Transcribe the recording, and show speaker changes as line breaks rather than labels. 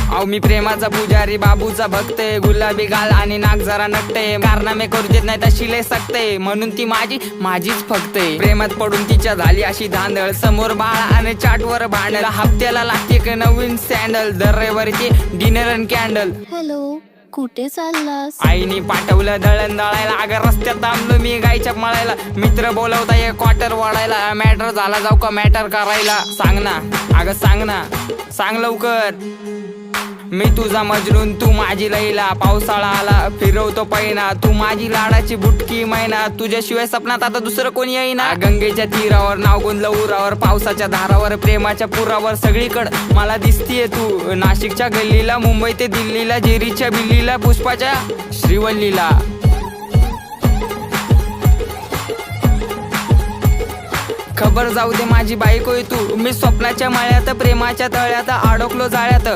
अहो मी प्रेमाचा पुजारी, बाबूचा भक्त, गुलाबी गाल आणि नाक जरा नकटे, कारनामे करू देत नाही तशी लय सकते, म्हणून ती माझीच फक्त. प्रेमात पडून तिच्या झाली अशी धांदळ, समोर बाळा आणि चाटवर भांडल, हप्त्याला लागते एक नवीन सँडल, दर रविवारीची डिनर अँड कॅन्डल.
हॅलो, कुठे चाललास?
आईने पाठवलं दळण दळायला, अगं रस्त्यात थांबलो मी गायच्या मळायला, मित्र बोलवता एक क्वार्टर वाढायला, मॅटर झाला जाऊ का मॅटर करायला, सांग ना अगं सांग ना, सांग लवकर. मी तुझा मजनून तू माझी लैला, पावसाळा आला फिरवतो पैना, तू माझी लाडाची बुटकी मैना, तुझ्याशिवाय सपनात आता दुसरं कोणी येईना. गंगेच्या तीरावर नाव गुंजलं उरावर, पावसाच्या धारावर, प्रेमाच्या पुरावर, सगळीकडं मला दिसतीये तू. नाशिकच्या गल्लीला, मुंबई ते दिल्लीला, जेरीच्या बिल्लीला, पुष्पाच्या श्रीवल्लीला. खबर जाऊ दे माझी बायकोय तू, मी स्वप्नाच्या माळ्यात, प्रेमाच्या तळ्यात अडकलो जाळ्यात.